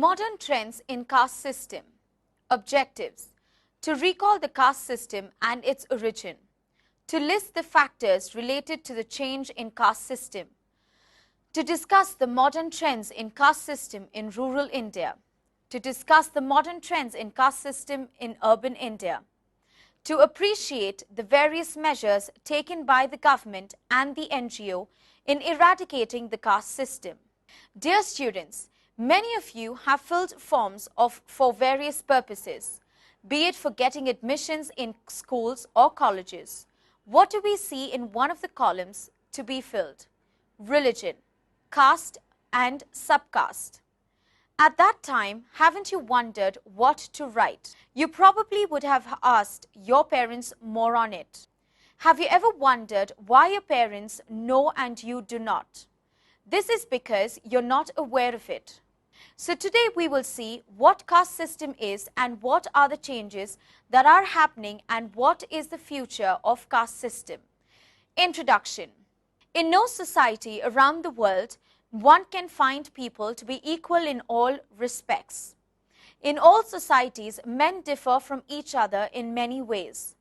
Modern trends in caste system. Objectives: to recall the caste system and its origin, to list the factors related to the change in caste system, to discuss the modern trends in caste system in rural India, to discuss the modern trends in caste system in urban India, to appreciate the various measures taken by the government and the NGO in eradicating the caste system. Dear students, many of you have filled forms for various purposes, be it for getting admissions in schools or colleges. What do we see in one of the columns to be filled? Religion, caste and subcaste. At that time, haven't you wondered what to write? You probably would have asked your parents more on it. Have you ever wondered why your parents know and you do not? This is because you're not aware of it. So today we will see what caste system is and what are the changes that are happening and what is the future of caste system. Introduction. In no society around the world, one can find people to be equal in all respects. In all societies, men differ from each other in many ways.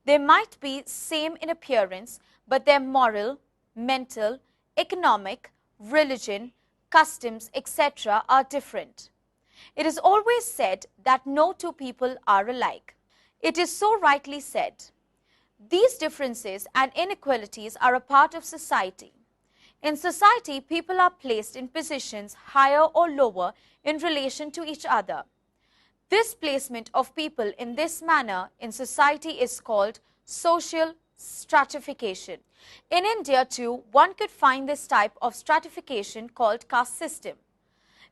They might be same in appearance, but their moral, mental, economic, religion, customs, etc. are different. It is always said that no two people are alike. It is so rightly said. These differences and inequalities are a part of society. In society, people are placed in positions higher or lower in relation to each other. This placement of people in this manner in society is called social stratification. In India too, one could find this type of stratification called caste system.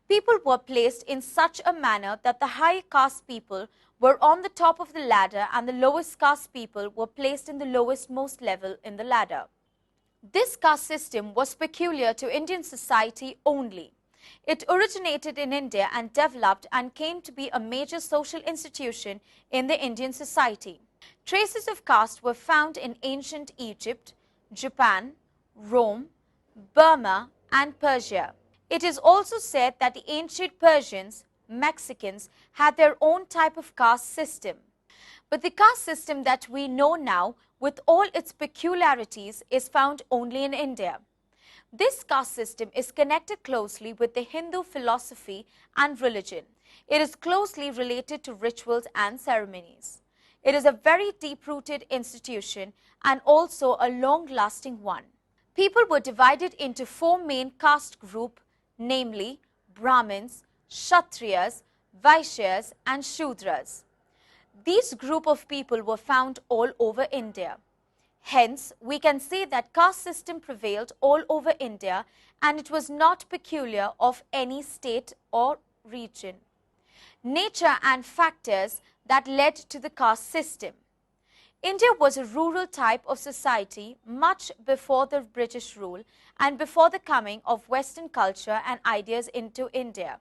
People were placed in such a manner that the high caste people were on the top of the ladder and the lowest caste people were placed in the lowest most level in the ladder. This caste system was peculiar to Indian society only. It originated in India and developed and came to be a major social institution in the Indian society. Traces of caste were found in ancient Egypt, Japan, Rome, Burma and Persia. It is also said that the ancient Persians, Mexicans, had their own type of caste system. But the caste system that we know now, with all its peculiarities, is found only in India. This caste system is connected closely with the Hindu philosophy and religion. It is closely related to rituals and ceremonies. It is a very deep-rooted institution and also a long-lasting one. People were divided into four main caste groups, namely Brahmins, Kshatriyas, Vaishyas and Shudras. These group of people were found all over India. Hence, we can say that caste system prevailed all over India and it was not peculiar of any state or region. Nature and factors that led to the caste system. India was a rural type of society much before the British rule and before the coming of Western culture and ideas into India.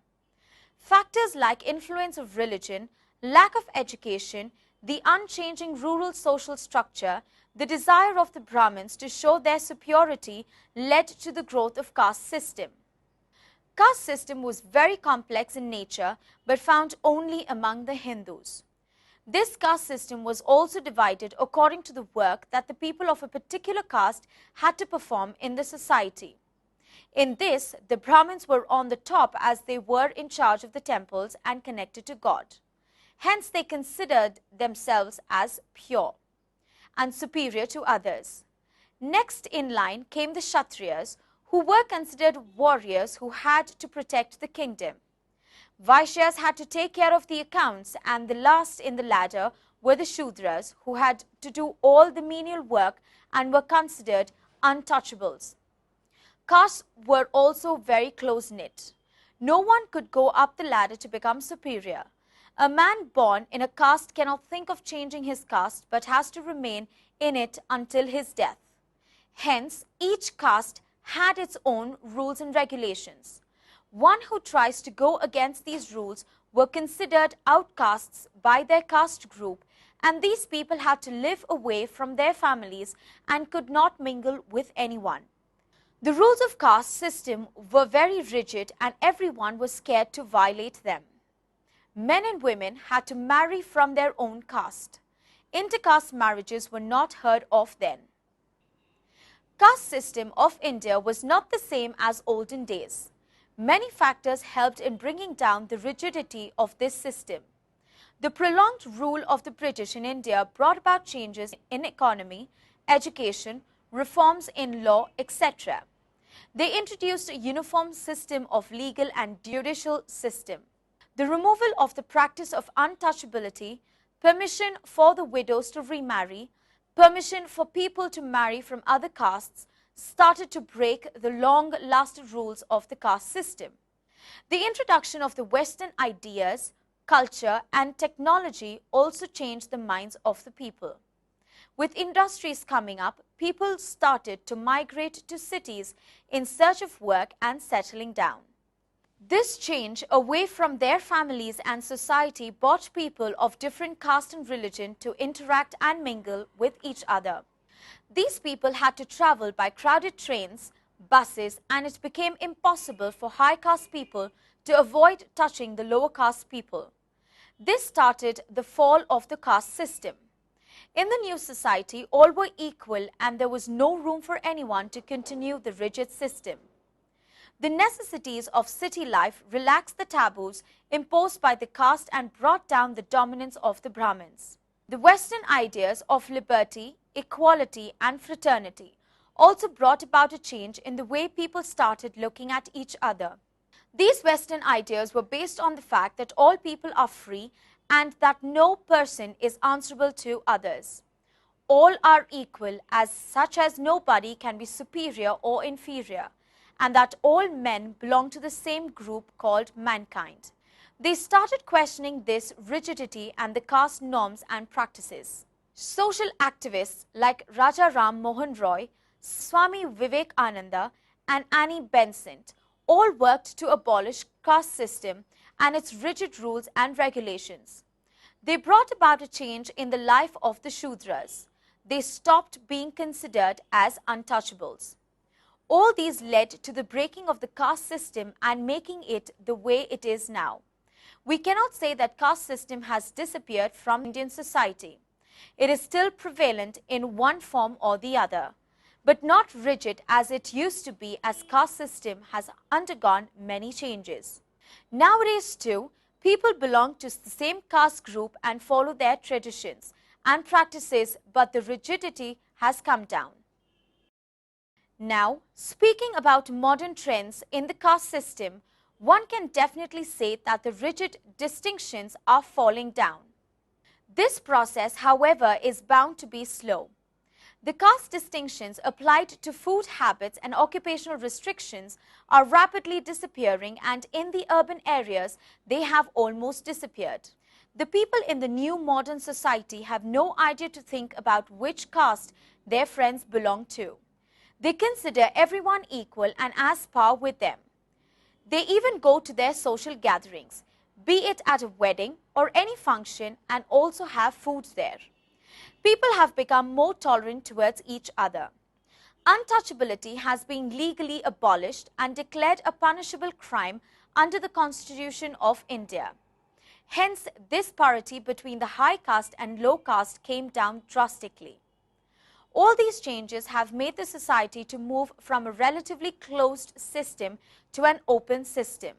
Factors like influence of religion, lack of education, the unchanging rural social structure, the desire of the Brahmins to show their superiority led to the growth of caste system. Caste system was very complex in nature but found only among the Hindus. This caste system was also divided according to the work that the people of a particular caste had to perform in the society. In this, the Brahmins were on the top as they were in charge of the temples and connected to God. Hence, they considered themselves as pure and superior to others. Next in line came the Kshatriyas, who were considered warriors who had to protect the kingdom. Vaishyas had to take care of the accounts, and the last in the ladder were the Shudras, who had to do all the menial work and were considered untouchables. Castes were also very close-knit. No one could go up the ladder to become superior. A man born in a caste cannot think of changing his caste but has to remain in it until his death. Hence, each caste had its own rules and regulations. One who tries to go against these rules were considered outcasts by their caste group, and these people had to live away from their families and could not mingle with anyone. The rules of caste system were very rigid and everyone was scared to violate them. Men and women had to marry from their own caste. Intercaste marriages were not heard of then. Caste system of India was not the same as olden days. Many factors helped in bringing down the rigidity of this system. The prolonged rule of the British in India brought about changes in economy, education, reforms in law, etc. They introduced a uniform system of legal and judicial system. The removal of the practice of untouchability, permission for the widows to remarry, permission for people to marry from other castes started to break the long-lasting rules of the caste system. The introduction of the Western ideas, culture and technology also changed the minds of the people. With industries coming up, people started to migrate to cities in search of work and settling down. This change away from their families and society brought people of different caste and religion to interact and mingle with each other. These people had to travel by crowded trains, buses, and it became impossible for high caste people to avoid touching the lower caste people. This started the fall of the caste system. In the new society, all were equal and there was no room for anyone to continue the rigid system. The necessities of city life relaxed the taboos imposed by the caste and brought down the dominance of the Brahmins. The Western ideas of liberty, equality and fraternity also brought about a change in the way people started looking at each other. These Western ideas were based on the fact that all people are free and that no person is answerable to others. All are equal as such as nobody can be superior or inferior, and that all men belong to the same group called mankind. They started questioning this rigidity and the caste norms and practices. Social activists like Raja Ram Mohan Roy, Swami Vivekananda and Annie Besant all worked to abolish caste system and its rigid rules and regulations. They brought about a change in the life of the Shudras. They stopped being considered as untouchables. All these led to the breaking of the caste system and making it the way it is now. We cannot say that caste system has disappeared from Indian society. It is still prevalent in one form or the other, but not rigid as it used to be, as caste system has undergone many changes. Nowadays too, people belong to the same caste group and follow their traditions and practices, but the rigidity has come down. Now, speaking about modern trends in the caste system, one can definitely say that the rigid distinctions are falling down. This process, however, is bound to be slow. The caste distinctions applied to food habits and occupational restrictions are rapidly disappearing, and in the urban areas, they have almost disappeared. The people in the new modern society have no idea to think about which caste their friends belong to. They consider everyone equal and as par with them. They even go to their social gatherings, be it at a wedding or any function, and also have food there. People have become more tolerant towards each other. Untouchability has been legally abolished and declared a punishable crime under the Constitution of India. Hence, this parity between the high caste and low caste came down drastically. All these changes have made the society to move from a relatively closed system to an open system.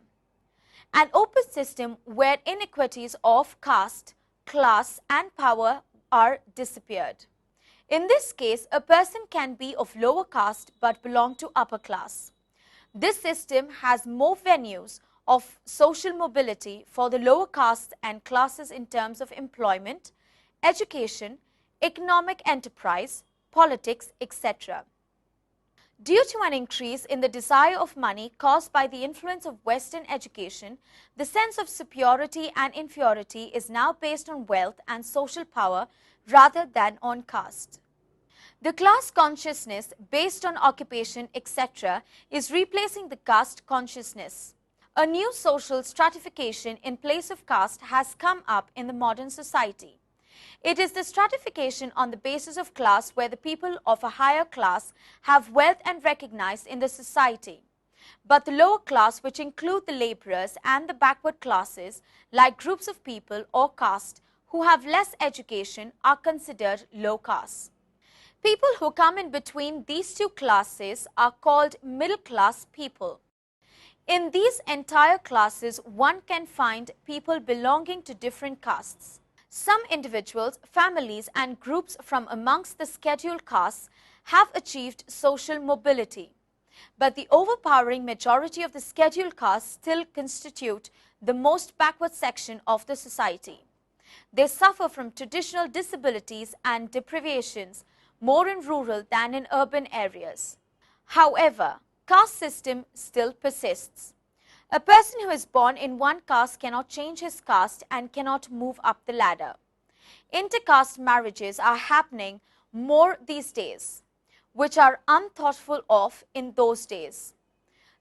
An open system where inequities of caste, class and power are disappeared. In this case, a person can be of lower caste but belong to upper class. This system has more venues of social mobility for the lower castes and classes in terms of employment, education, economic enterprise, politics, etc. Due to an increase in the desire of money caused by the influence of Western education, the sense of superiority and inferiority is now based on wealth and social power rather than on caste. The class consciousness based on occupation, etc. is replacing the caste consciousness. A new social stratification in place of caste has come up in the modern society. It is the stratification on the basis of class where the people of a higher class have wealth and recognized in the society. But the lower class, which include the laborers and the backward classes, like groups of people or caste who have less education, are considered low caste. People who come in between these two classes are called middle class people. In these entire classes, one can find people belonging to different castes. Some individuals, families and groups from amongst the scheduled castes have achieved social mobility. But the overpowering majority of the scheduled castes still constitute the most backward section of the society. They suffer from traditional disabilities and deprivations more in rural than in urban areas. However, caste system still persists. A person who is born in one caste cannot change his caste and cannot move up the ladder. Intercaste marriages are happening more these days, which are unthoughtful of in those days.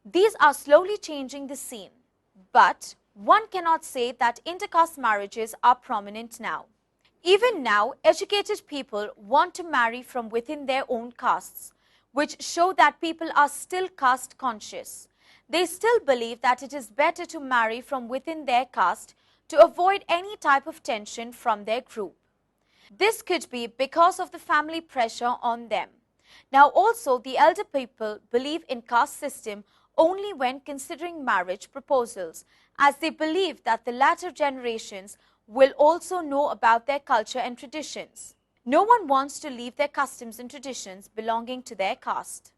These are slowly changing the scene, but one cannot say that intercaste marriages are prominent now. Even now, educated people want to marry from within their own castes, which show that people are still caste conscious. They still believe that it is better to marry from within their caste to avoid any type of tension from their group. This could be because of the family pressure on them. Now also, the elder people believe in caste system only when considering marriage proposals, as they believe that the latter generations will also know about their culture and traditions. No one wants to leave their customs and traditions belonging to their caste.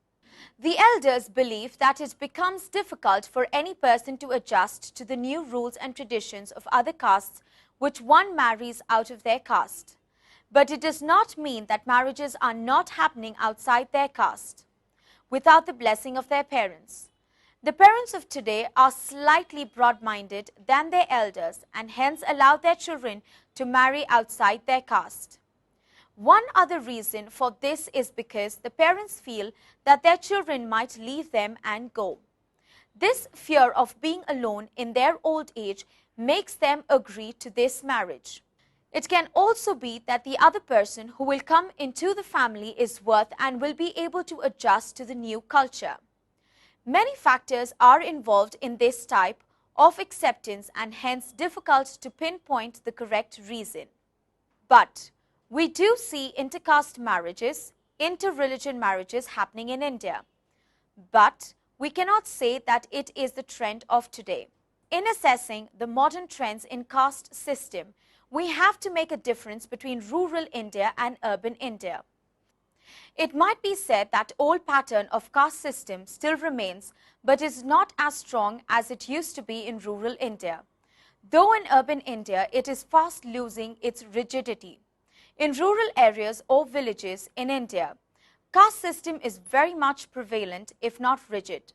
The elders believe that it becomes difficult for any person to adjust to the new rules and traditions of other castes which one marries out of their caste. But it does not mean that marriages are not happening outside their caste without the blessing of their parents. The parents of today are slightly broad-minded than their elders and hence allow their children to marry outside their caste. One other reason for this is because the parents feel that their children might leave them and go. This fear of being alone in their old age makes them agree to this marriage. It can also be that the other person who will come into the family is worth and will be able to adjust to the new culture. Many factors are involved in this type of acceptance and hence difficult to pinpoint the correct reason. But we do see intercaste marriages, inter-religion marriages happening in India. But we cannot say that it is the trend of today. In assessing the modern trends in caste system, we have to make a difference between rural India and urban India. It might be said that old pattern of caste system still remains, but is not as strong as it used to be in rural India. Though in urban India, it is fast losing its rigidity. In rural areas or villages in India, caste system is very much prevalent, if not rigid.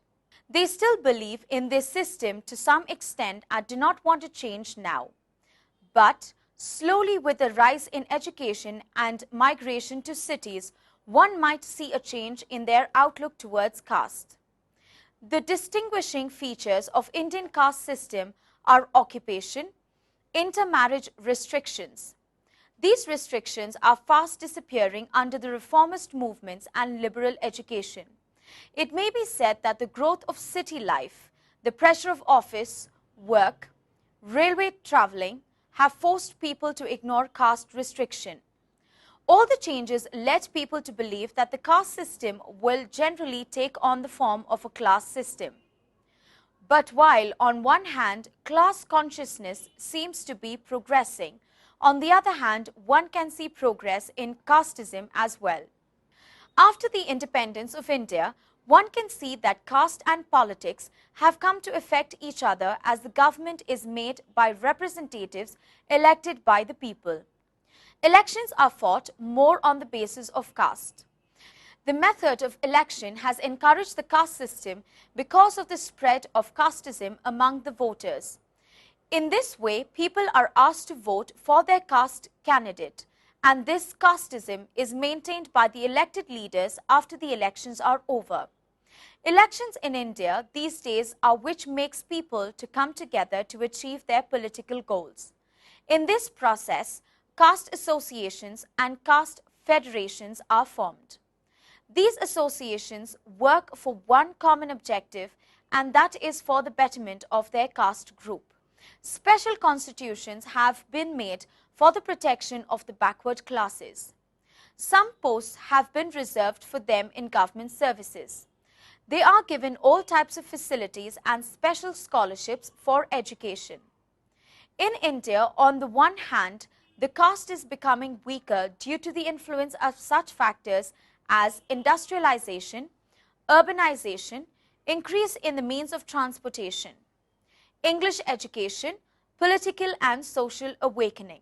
They still believe in this system to some extent and do not want to change now. But slowly, with the rise in education and migration to cities, one might see a change in their outlook towards caste. The distinguishing features of Indian caste system are occupation, intermarriage restrictions. These restrictions are fast disappearing under the reformist movements and liberal education. It may be said that the growth of city life, the pressure of office, work, railway travelling have forced people to ignore caste restriction. All the changes led people to believe that the caste system will generally take on the form of a class system. But while on one hand class consciousness seems to be progressing, on the other hand one can see progress in casteism as well. After the independence of India, one can see that caste and politics have come to affect each other as the government is made by representatives elected by the people. Elections are fought more on the basis of caste. The method of election has encouraged the caste system because of the spread of casteism among the voters. In this way, people are asked to vote for their caste candidate, and this casteism is maintained by the elected leaders after the elections are over. Elections in India these days are which makes people to come together to achieve their political goals. In this process, caste associations and caste federations are formed. These associations work for one common objective, and that is for the betterment of their caste group. Special constitutions have been made for the protection of the backward classes. Some posts have been reserved for them in government services. They are given all types of facilities and special scholarships for education. In India, on the one hand, the caste is becoming weaker due to the influence of such factors as industrialization, urbanization, increase in the means of transportation, English education, political and social awakening.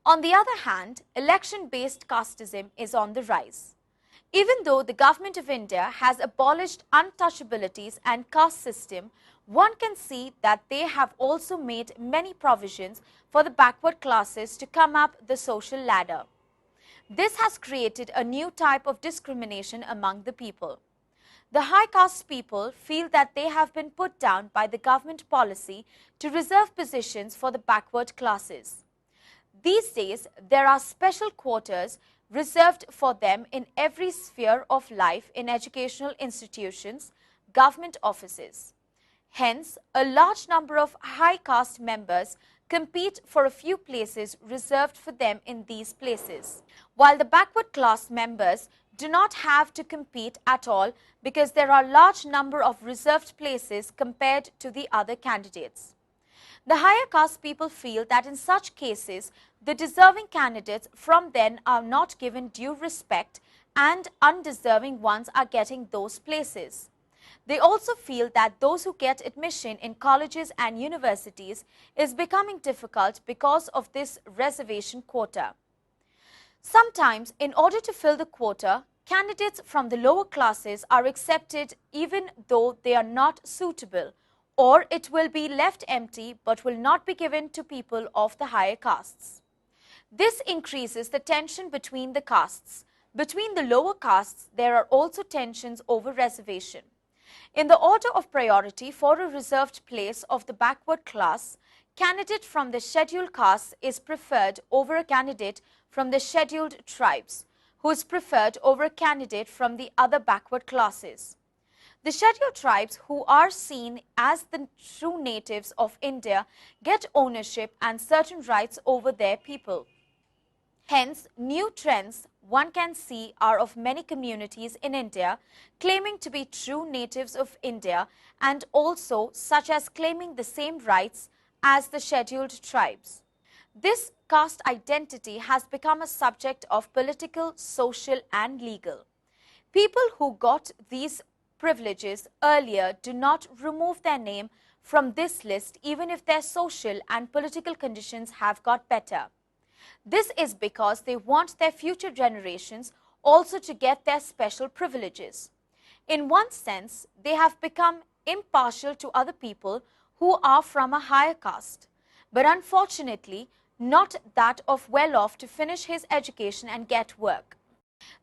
On the other hand, election-based casteism is on the rise. Even though the government of India has abolished untouchabilities and caste system, one can see that they have also made many provisions for the backward classes to come up the social ladder. This has created a new type of discrimination among the people. The high caste people feel that they have been put down by the government policy to reserve positions for the backward classes. These days, there are special quarters reserved for them in every sphere of life in educational institutions, government offices. Hence, a large number of high caste members compete for a few places reserved for them in these places, while the backward class members do not have to compete at all because there are large number of reserved places compared to the other candidates. The higher caste people feel that in such cases, the deserving candidates from then are not given due respect and undeserving ones are getting those places. They also feel that those who get admission in colleges and universities is becoming difficult because of this reservation quota. Sometimes, in order to fill the quota, candidates from the lower classes are accepted even though they are not suitable, or it will be left empty but will not be given to people of the higher castes. This increases the tension between the castes. Between the lower castes, there are also tensions over reservation. In the order of priority for a reserved place of the backward class, candidate from the scheduled caste is preferred over a candidate from the scheduled tribes, who is preferred over a candidate from the other backward classes. The scheduled tribes, who are seen as the true natives of India, get ownership and certain rights over their people. Hence, new trends one can see are of many communities in India claiming to be true natives of India and also such as claiming the same rights as the scheduled tribes. This caste identity has become a subject of political, social and legal. People who got these privileges earlier do not remove their name from this list even if their social and political conditions have got better. This is because they want their future generations also to get their special privileges. In one sense, they have become impartial to other people who are from a higher caste, but unfortunately not that of well-off to finish his education and get work.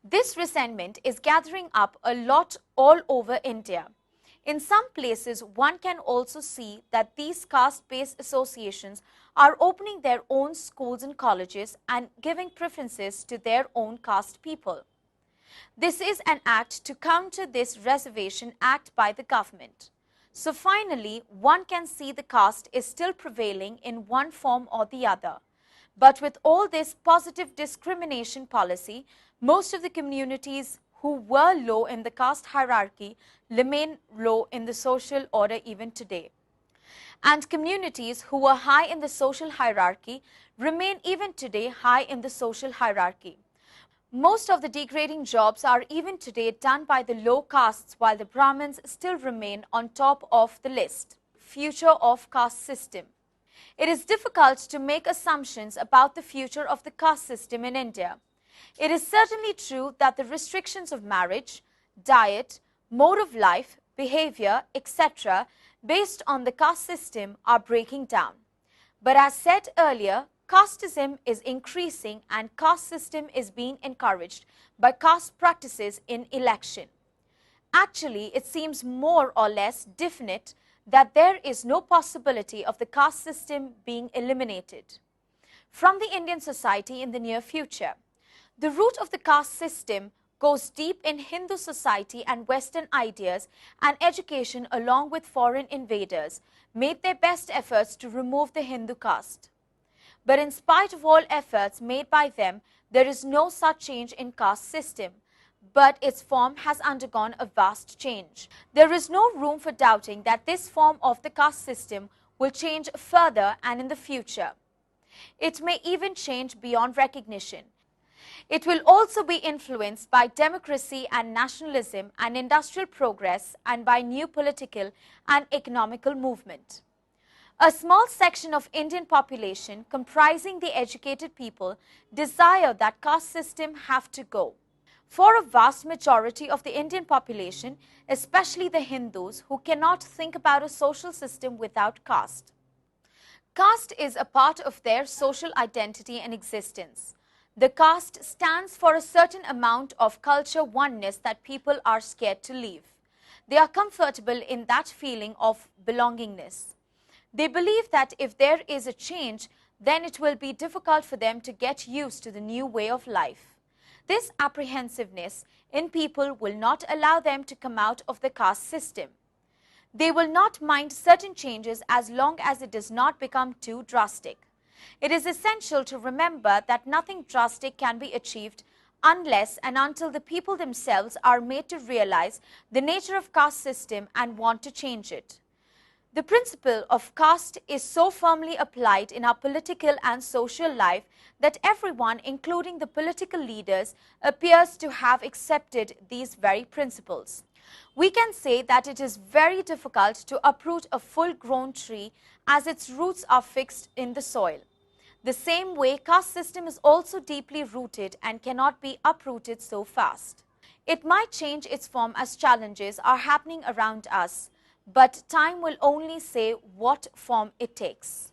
This resentment is gathering up a lot all over India. In some places, one can also see that these caste-based associations are opening their own schools and colleges and giving preferences to their own caste people. This is an act to counter this reservation act by the government. So finally, one can see the caste is still prevailing in one form or the other. But with all this positive discrimination policy, most of the communities who were low in the caste hierarchy remain low in the social order even today. And communities who were high in the social hierarchy remain even today high in the social hierarchy. Most of the degrading jobs are even today done by the low castes while the Brahmins still remain on top of the list. Future of caste system. It is difficult to make assumptions about the future of the caste system in India. It is certainly true that the restrictions of marriage, diet, mode of life, behavior, etc. based on the caste system are breaking down. But as said earlier, casteism is increasing and caste system is being encouraged by caste practices in election. Actually, it seems more or less definite that there is no possibility of the caste system being eliminated. from the Indian society in the near future. The root of the caste system goes deep in Hindu society, and Western ideas and education, along with foreign invaders, made their best efforts to remove the Hindu caste. But in spite of all efforts made by them, there is no such change in caste system, but its form has undergone a vast change. There is no room for doubting that this form of the caste system will change further and in the future. It may even change beyond recognition. It will also be influenced by democracy and nationalism and industrial progress, and by new political and economical movement. A small section of Indian population, comprising the educated people, desire that caste system have to go. For a vast majority of the Indian population, especially the Hindus, who cannot think about a social system without caste. Caste is a part of their social identity and existence. The caste stands for a certain amount of culture oneness that people are scared to leave. They are comfortable in that feeling of belongingness. They believe that if there is a change, then it will be difficult for them to get used to the new way of life. This apprehensiveness in people will not allow them to come out of the caste system. They will not mind certain changes as long as it does not become too drastic. It is essential to remember that nothing drastic can be achieved unless and until the people themselves are made to realize the nature of caste system and want to change it. The principle of caste is so firmly applied in our political and social life that everyone, including the political leaders, appears to have accepted these very principles. We can say that it is very difficult to uproot a full-grown tree as its roots are fixed in the soil. The same way, caste system is also deeply rooted and cannot be uprooted so fast. It might change its form as challenges are happening around us, but time will only say what form it takes.